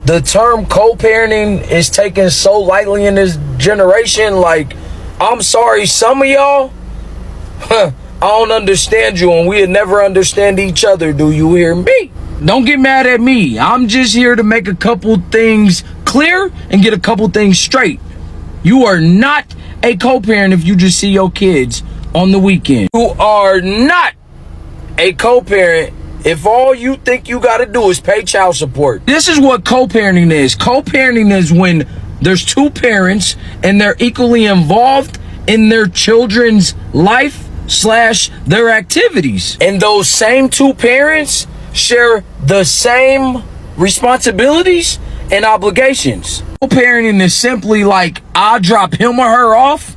The term co-parenting is taken so lightly in this generation. Like, I'm sorry, some of y'all, I don't understand you, and we'll never understand each other. Do you hear me? Don't get mad at me. I'm just here to make a couple things clear and get a couple things straight. You are not a co-parent if you just see your kids on the weekend. You are not a co-parent if all you think you got to do is pay child support. This is what co-parenting is. Co-parenting is when there's two parents and they're equally involved in their children's life / their activities. And those same two parents share the same responsibilities and obligations. Co-parenting is simply like, I drop him or her off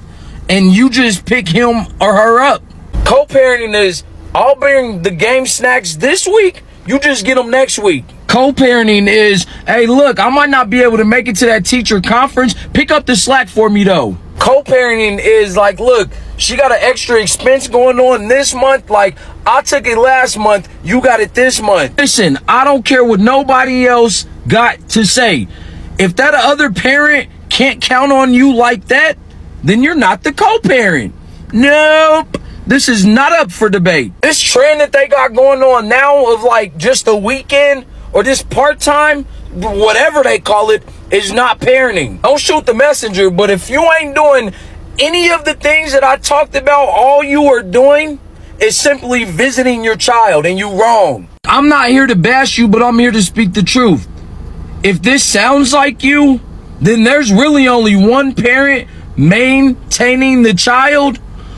and you just pick him or her up. Co-parenting is, I'll bring the game snacks this week, you just get them next week. Co-parenting is, hey, look, I might not be able to make it to that teacher conference. Pick up the slack for me, though. Co-parenting is like, look, she got an extra expense going on this month. Like, I took it last month, you got it this month. Listen, I don't care what nobody else got to say. If that other parent can't count on you like that, then you're not the co-parent. Nope. This is not up for debate. This trend that they got going on now of like just a weekend or this part-time, whatever they call it, is not parenting. Don't shoot the messenger, but if you ain't doing any of the things that I talked about, all you are doing is simply visiting your child, and you wrong. I'm not here to bash you, but I'm here to speak the truth. If this sounds like you, then there's really only one parent maintaining the child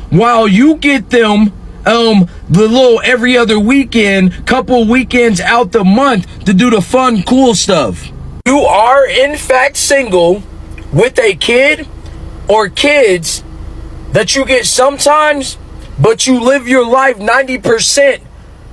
while you get them the little every other weekend, couple weekends out the month to do the fun, cool stuff. You are in fact single with a kid or kids that you get sometimes, but you live your life 90%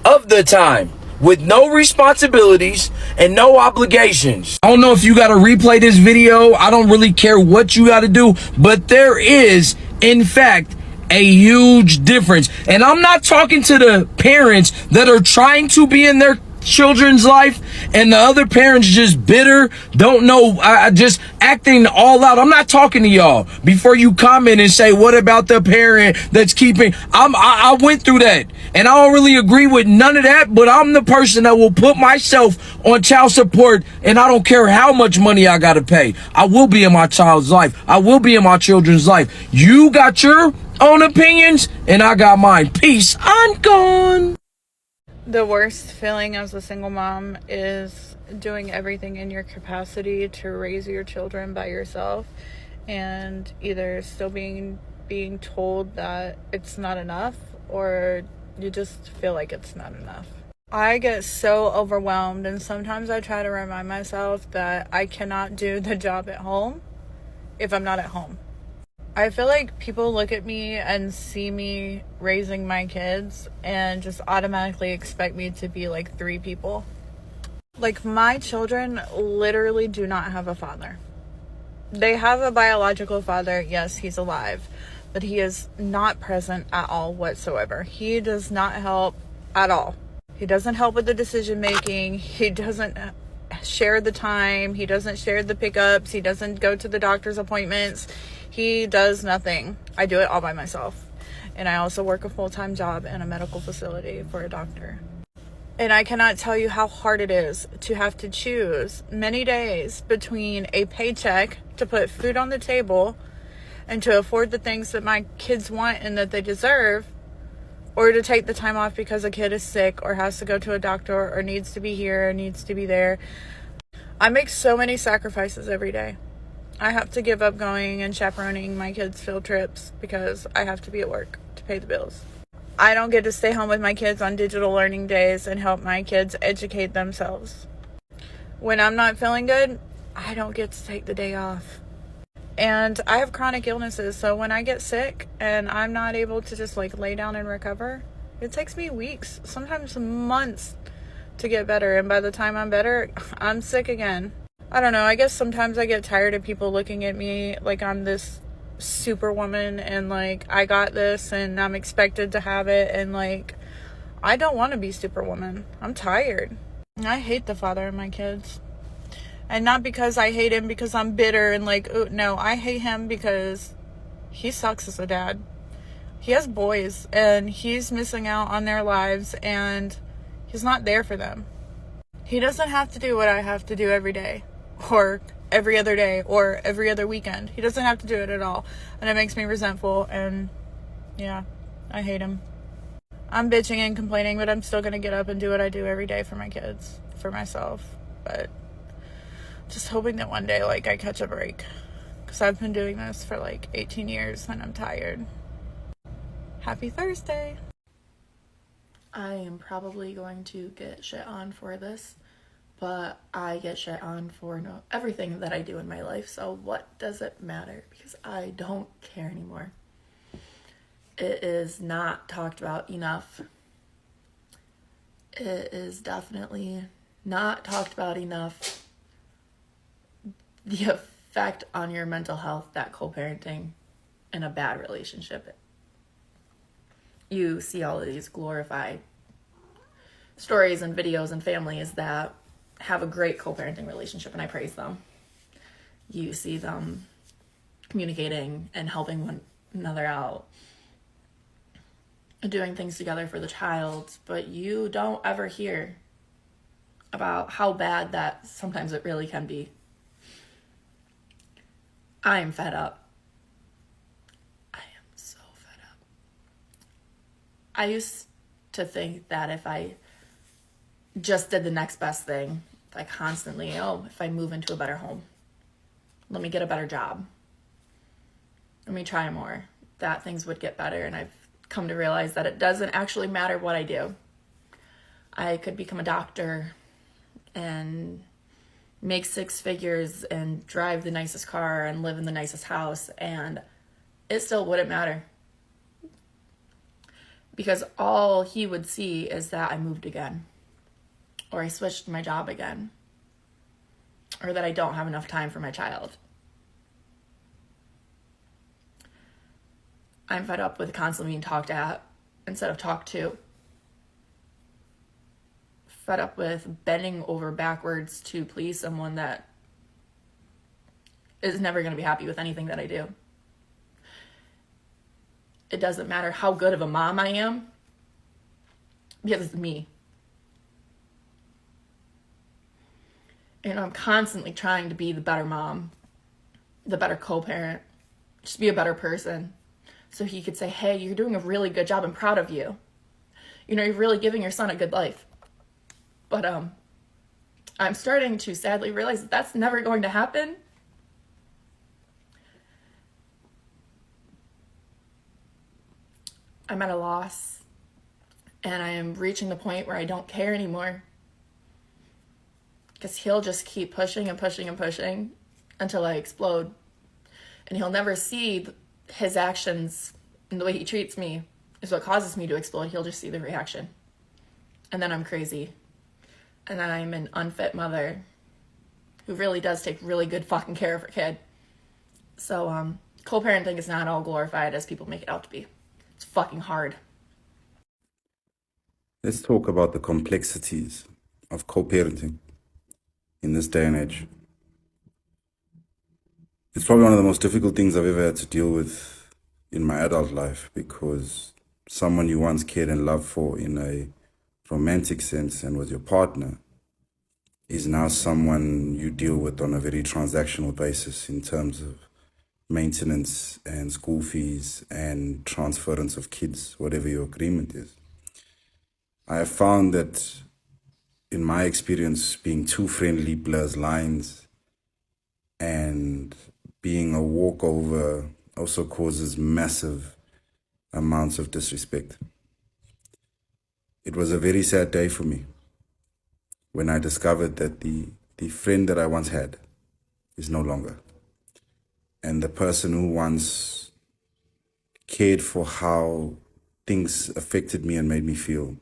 of the time with no responsibilities and no obligations. I don't know if you got to replay this video. I don't really care what you got to do, but there is, in fact, a huge difference. And I'm not talking to the parents that are trying to be in their children's life and the other parents just bitter, don't know, just acting all out. I'm not talking to y'all. Before you comment and say, what about the parent that's keeping, I went through that and I don't really agree with none of that, but I'm the person that will put myself on child support, and I don't care how much money I gotta pay. I will be in my child's life. I will be in my children's life. You got your own opinions and I got mine. Peace. I'm gone. The worst feeling as a single mom is doing everything in your capacity to raise your children by yourself, and either still being told that it's not enough, or you just feel like it's not enough. I get so overwhelmed, and sometimes I try to remind myself that I cannot do the job at home if I'm not at home. I feel like people look at me and see me raising my kids and just automatically expect me to be like 3 people. Like, my children literally do not have a father. They have a biological father. Yes, he's alive, but he is not present at all whatsoever. He does not help at all. He doesn't help with the decision making. He doesn't share the time. He doesn't share the pickups. He doesn't go to the doctor's appointments. He does nothing. I do it all by myself. And I also work a full-time job in a medical facility for a doctor. And I cannot tell you how hard it is to have to choose many days between a paycheck to put food on the table and to afford the things that my kids want and that they deserve, or to take the time off because a kid is sick or has to go to a doctor or needs to be here or needs to be there. I make so many sacrifices every day. I have to give up going and chaperoning my kids' field trips because I have to be at work to pay the bills. I don't get to stay home with my kids on digital learning days and help my kids educate themselves. When I'm not feeling good, I don't get to take the day off. And I have chronic illnesses, so when I get sick and I'm not able to just like lay down and recover, it takes me weeks, sometimes months to get better. And by the time I'm better, I'm sick again. I don't know, I guess sometimes I get tired of people looking at me like I'm this superwoman and like I got this and I'm expected to have it, and like I don't want to be superwoman. I'm tired. I hate the father of my kids. And not because I hate him because I'm bitter and like, oh, no, I hate him because he sucks as a dad. He has boys and he's missing out on their lives and he's not there for them. He doesn't have to do what I have to do every day or every other day or every other weekend. He doesn't have to do it at all. And it makes me resentful and yeah, I hate him. I'm bitching and complaining, but I'm still going to get up and do what I do every day for my kids, for myself. But just hoping that one day, like, I catch a break. Because I've been doing this for, like, 18 years and I'm tired. Happy Thursday. I am probably going to get shit on for this, but I get shit on for everything that I do in my life, so what does it matter? Because I don't care anymore. It is not talked about enough. It is definitely not talked about enough. The effect on your mental health that co-parenting in a bad relationship. You see all of these glorified stories and videos and families that have a great co-parenting relationship, and I praise them. You see them communicating and helping one another out, doing things together for the child, but you don't ever hear about how bad that sometimes it really can be. I am fed up. I am so fed up. I used to think that if I just did the next best thing, if I constantly, if I move into a better home, let me get a better job, let me try more, that things would get better. And I've come to realize that it doesn't actually matter what I do. I could become a doctor and make 6 figures and drive the nicest car and live in the nicest house, and it still wouldn't matter. Because all he would see is that I moved again, or I switched my job again, or that I don't have enough time for my child. I'm fed up with constantly being talked at instead of talked to. Fed up with bending over backwards to please someone that is never going to be happy with anything that I do. It doesn't matter how good of a mom I am, because it's me. And I'm constantly trying to be the better mom, the better co-parent, just be a better person. So he could say, hey, you're doing a really good job. I'm proud of you. You're really giving your son a good life. But I'm starting to sadly realize that that's never going to happen. I'm at a loss, and I am reaching the point where I don't care anymore. Because he'll just keep pushing and pushing and pushing until I explode. And he'll never see his actions and the way he treats me is what causes me to explode. He'll just see the reaction. And then I'm crazy. And then I'm an unfit mother who really does take really good fucking care of her kid. So co-parenting is not all glorified as people make it out to be. It's fucking hard. Let's talk about the complexities of co-parenting in this day and age. It's probably one of the most difficult things I've ever had to deal with in my adult life, because someone you once cared and loved for in a romantic sense and was your partner is now someone you deal with on a very transactional basis in terms of maintenance and school fees and transference of kids, whatever your agreement is. I have found that in my experience, being too friendly blurs lines, and being a walkover also causes massive amounts of disrespect. It was a very sad day for me when I discovered that the friend that I once had is no longer. And the person who once cared for how things affected me and made me feel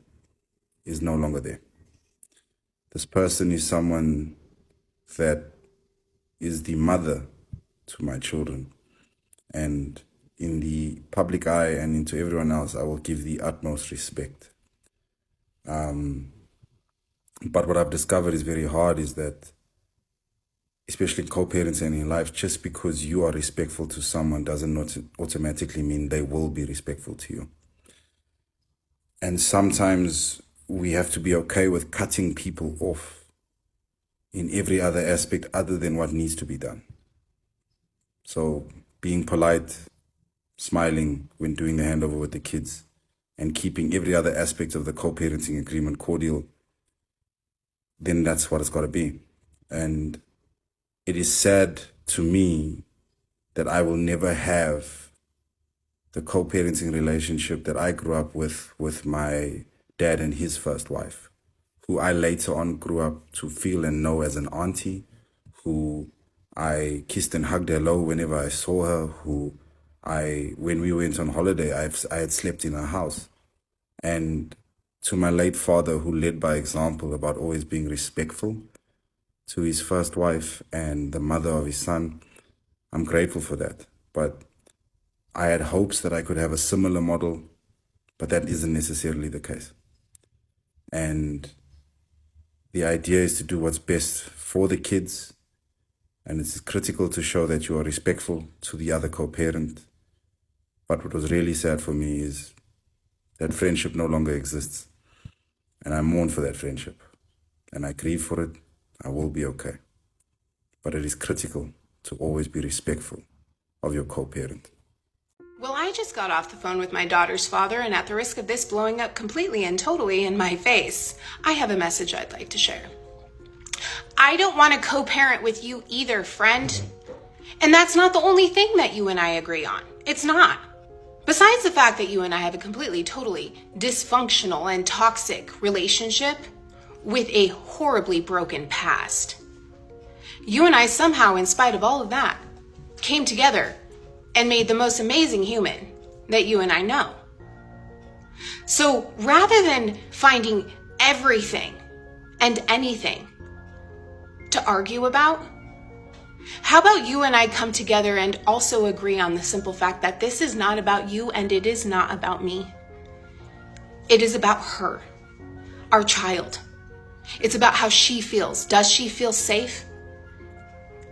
is no longer there. This person is someone that is the mother to my children. And in the public eye and into everyone else, I will give the utmost respect. But what I've discovered is very hard is that especially in co-parenting in life, just because you are respectful to someone doesn't not automatically mean they will be respectful to you. And sometimes we have to be okay with cutting people off in every other aspect other than what needs to be done. So being polite, smiling when doing the handover with the kids, and keeping every other aspect of the co-parenting agreement cordial, then that's what it's got to be. And it is sad to me that I will never have the co-parenting relationship that I grew up with my dad and his first wife, who I later on grew up to feel and know as an auntie, who I kissed and hugged hello whenever I saw her, when we went on holiday, I had slept in her house. And to my late father, who led by example about always being respectful to his first wife and the mother of his son, I'm grateful for that. But I had hopes that I could have a similar model, but that isn't necessarily the case. And the idea is to do what's best for the kids, and it's critical to show that you are respectful to the other co-parent. But what was really sad for me is that friendship no longer exists. And I mourn for that friendship. And I grieve for it. I will be okay. But it is critical to always be respectful of your co-parent. Well, I just got off the phone with my daughter's father, and at the risk of this blowing up completely and totally in my face, I have a message I'd like to share. I don't want to co-parent with you either, friend. And that's not the only thing that you and I agree on. It's not. Besides the fact that you and I have a completely, totally dysfunctional and toxic relationship with a horribly broken past, you and I somehow, in spite of all of that, came together and made the most amazing human that you and I know. So rather than finding everything and anything to argue about, how about you and I come together and also agree on the simple fact that this is not about you and it is not about me. It is about her, our child. It's about how she feels. Does she feel safe,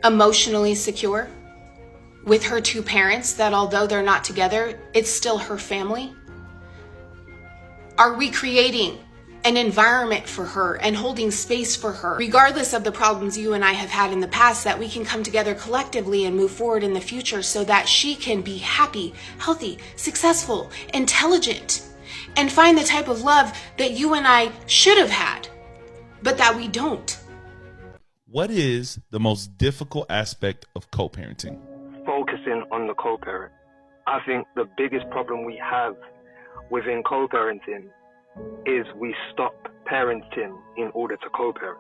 emotionally secure with her two parents, that although they're not together, it's still her family? Are we creating an environment for her and holding space for her, regardless of the problems you and I have had in the past, that we can come together collectively and move forward in the future so that she can be happy, healthy, successful, intelligent, and find the type of love that you and I should have had, but that we don't? What is the most difficult aspect of co-parenting? Focusing on the co-parent. I think the biggest problem we have within co-parenting is we stop parenting in order to co-parent.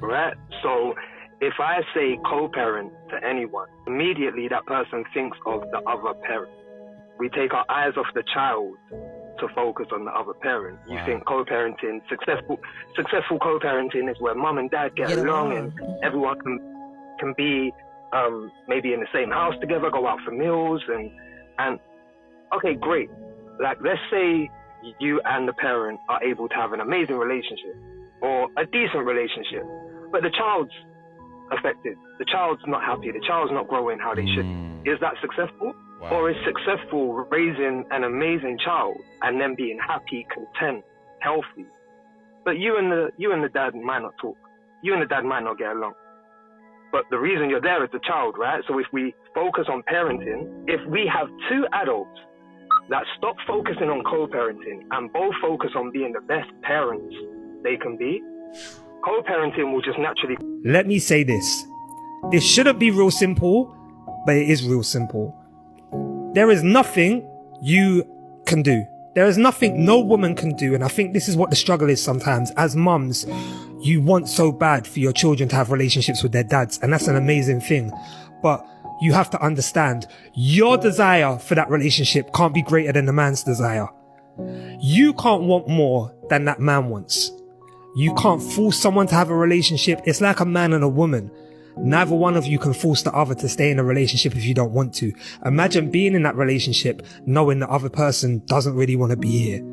Right? So if I say co-parent to anyone, immediately that person thinks of the other parent. We take our eyes off the child to focus on the other parent. Wow. You think co-parenting, successful co-parenting is where mom and dad get along and everyone can be maybe in the same house together, go out for meals and okay, great. Like, let's say you and the parent are able to have an amazing relationship or a decent relationship, but the child's affected. The child's not happy. The child's not growing how they should. Is that successful? Wow. Or is successful raising an amazing child and then being happy, content, healthy? But you and the dad might not talk. You and the dad might not get along. But the reason you're there is the child, right? So if we focus on parenting, if we have two adults that stop focusing on co-parenting and both focus on being the best parents they can be, co-parenting will just naturally... Let me say this. This shouldn't be real simple, but it is real simple. There is nothing you can do. There is nothing no woman can do. And I think this is what the struggle is sometimes. As mums, you want so bad for your children to have relationships with their dads. And that's an amazing thing. But you have to understand, your desire for that relationship can't be greater than the man's desire. You can't want more than that man wants. You can't force someone to have a relationship. It's like a man and a woman. Neither one of you can force the other to stay in a relationship if you don't want to. Imagine being in that relationship knowing the other person doesn't really want to be here.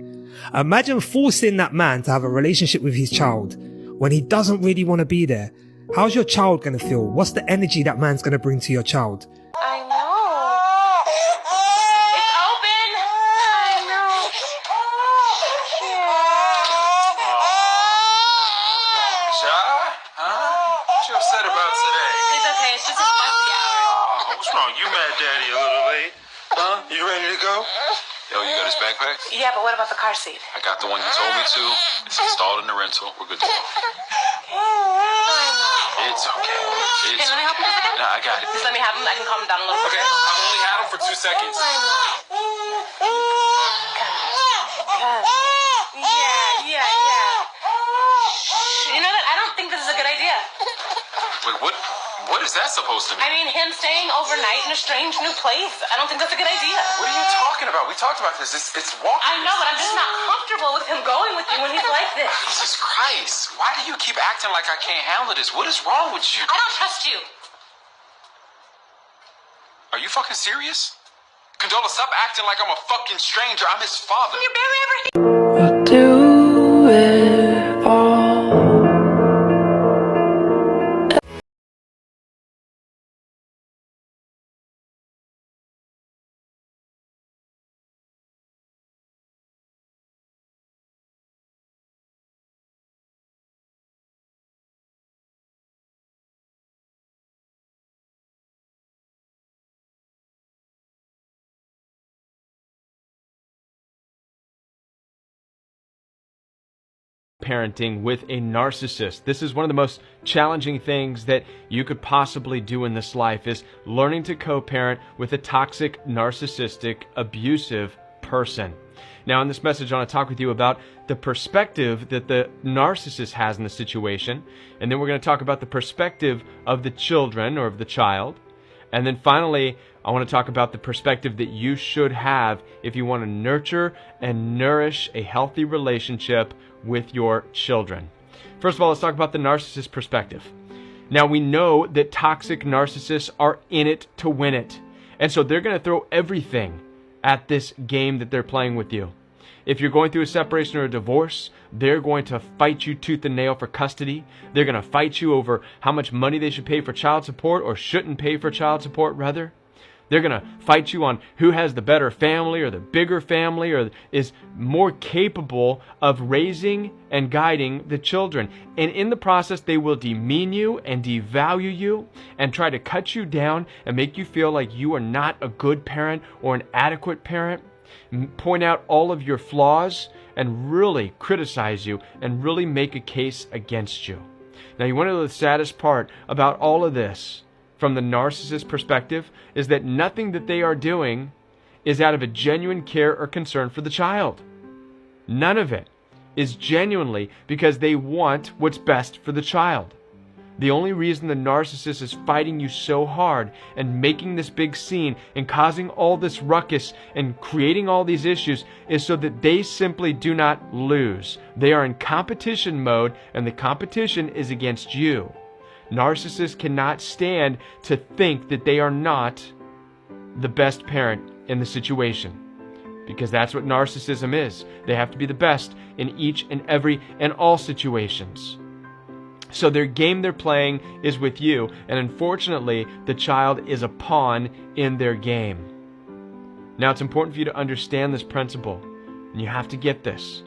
Imagine forcing that man to have a relationship with his child when he doesn't really want to be there. how's your child going to feel? What's the energy that man's going to bring to your child? I know. It's open. I know. Shy? Huh? What you upset about today? It's okay. It's just a spicy hour. What's wrong? You mad daddy a little late? Huh? You ready to go? Yo, you got his backpack? Yeah, but what about the car seat? I got the one you told me to. It's installed in the rental. We're good to go. It's okay. Hey, let me help you a second. Nah, I got it. Just let me have him. I can calm him down a little bit. Okay, I've only had him for 2 seconds. Yeah. You know that I don't think this is a good idea. Wait, what is that supposed to mean? I mean, him staying overnight in a strange new place. I don't think that's a good idea. What are you talking about? We talked about this. It's walking. I know, but I'm just not comfortable with him going with you when he's like this. Jesus Christ. Why do you keep acting like I can't handle this? What is wrong with you? I don't trust you. Are you fucking serious? Condola, stop acting like I'm a fucking stranger. I'm his father. You're barely ever here. We'll do it all. Parenting with a narcissist. This is one of the most challenging things that you could possibly do in this life, is learning to co-parent with a toxic, narcissistic, abusive person. Now in this message I want to talk with you about the perspective that the narcissist has in the situation, and then we're going to talk about the perspective of the children or of the child, and then finally I want to talk about the perspective that you should have if you want to nurture and nourish a healthy relationship with your children. First of all, let's talk about the narcissist perspective. Now, we know that toxic narcissists are in it to win it. And so they're going to throw everything at this game that they're playing with you. If you're going through a separation or a divorce, they're going to fight you tooth and nail for custody. They're going to fight you over how much money they should pay for child support or shouldn't pay for child support, rather. They're going to fight you on who has the better family or the bigger family or is more capable of raising and guiding the children. And in the process, they will demean you and devalue you and try to cut you down and make you feel like you are not a good parent or an adequate parent. Point out all of your flaws and really criticize you and really make a case against you. Now, you want to know the saddest part about all of this from the narcissist perspective is that nothing that they are doing is out of a genuine care or concern for the child. None of it is genuinely because they want what's best for the child. The only reason the narcissist is fighting you so hard and making this big scene and causing all this ruckus and creating all these issues is so that they simply do not lose. They are in competition mode, and the competition is against you. Narcissists cannot stand to think that they are not the best parent in the situation, because that's what narcissism is. They have to be the best in each and every and all situations. So their game they're playing is with you, and unfortunately, the child is a pawn in their game. Now, it's important for you to understand this principle, and you have to get this,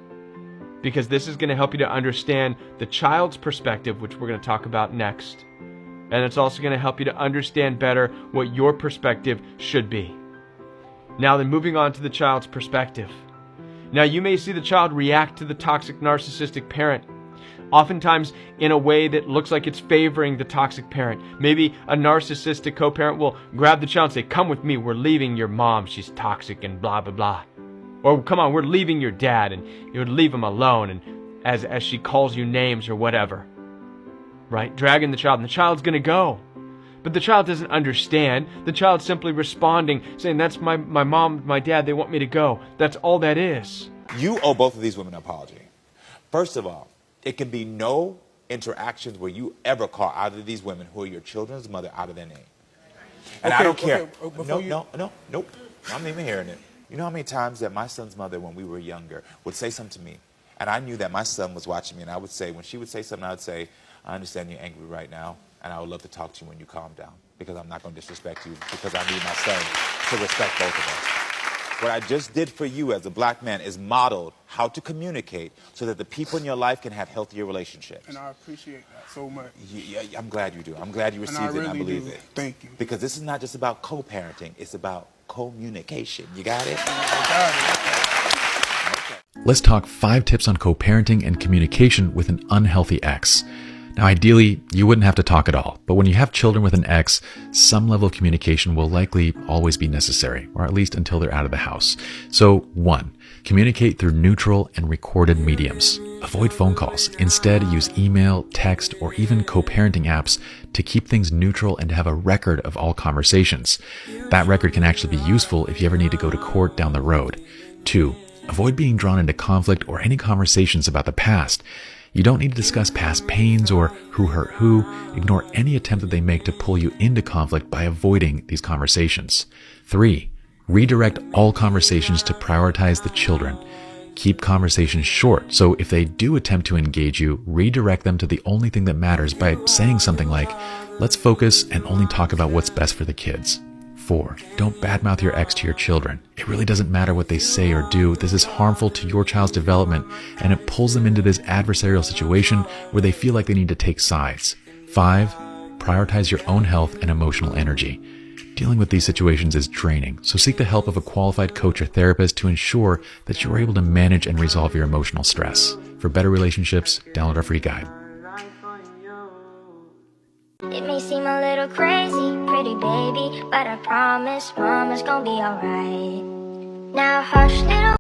because this is going to help you to understand the child's perspective, which we're going to talk about next. And it's also going to help you to understand better what your perspective should be. Now then, moving on to the child's perspective. Now, you may see the child react to the toxic narcissistic parent, oftentimes in a way that looks like it's favoring the toxic parent. Maybe a narcissistic co-parent will grab the child and say, "Come with me, we're leaving your mom, she's toxic," and blah, blah, blah. Or, "Come on, we're leaving your dad," and you would leave him alone, and as she calls you names or whatever. Right? Dragging the child, and the child's going to go. But the child doesn't understand. The child's simply responding, saying, "That's my mom, my dad, they want me to go." That's all that is. You owe both of these women an apology. First of all, it can be no interactions where you ever call either of these women who are your children's mother out of their name. And I don't care. Nope. I'm not even hearing it. You know how many times that my son's mother, when we were younger, would say something to me, and I knew that my son was watching me, and I would say, when she would say something, I would say, I understand you're angry right now, and I would love to talk to you when you calm down, because I'm not going to disrespect you, because I need my son to respect both of us. What I just did for you as a black man is modeled how to communicate so that the people in your life can have healthier relationships. And I appreciate that so much. Yeah, I'm glad you do. I'm glad you received it and I believe it. Thank you. Because this is not just about co-parenting, it's about communication. You got it? Let's talk 5 tips on co-parenting and communication with an unhealthy ex. Now, ideally, you wouldn't have to talk at all, but when you have children with an ex, some level of communication will likely always be necessary, or at least until they're out of the house. So, 1. Communicate through neutral and recorded mediums. Avoid phone calls. Instead, use email, text, or even co-parenting apps to keep things neutral and to have a record of all conversations. That record can actually be useful if you ever need to go to court down the road. 2. Avoid being drawn into conflict or any conversations about the past. You don't need to discuss past pains or who hurt who. Ignore any attempt that they make to pull you into conflict by avoiding these conversations. 3. Redirect all conversations to prioritize the children. Keep conversations short, so if they do attempt to engage you, redirect them to the only thing that matters by saying something like, "Let's focus and only talk about what's best for the kids." 4. Don't badmouth your ex to your children. It really doesn't matter what they say or do. This is harmful to your child's development, and it pulls them into this adversarial situation where they feel like they need to take sides. 5. Prioritize your own health and emotional energy. Dealing with these situations is draining, so seek the help of a qualified coach or therapist to ensure that you are able to manage and resolve your emotional stress. For better relationships, download our free guide. It may seem a little crazy, pretty baby, but I promise mama's gonna be alright. Now hush little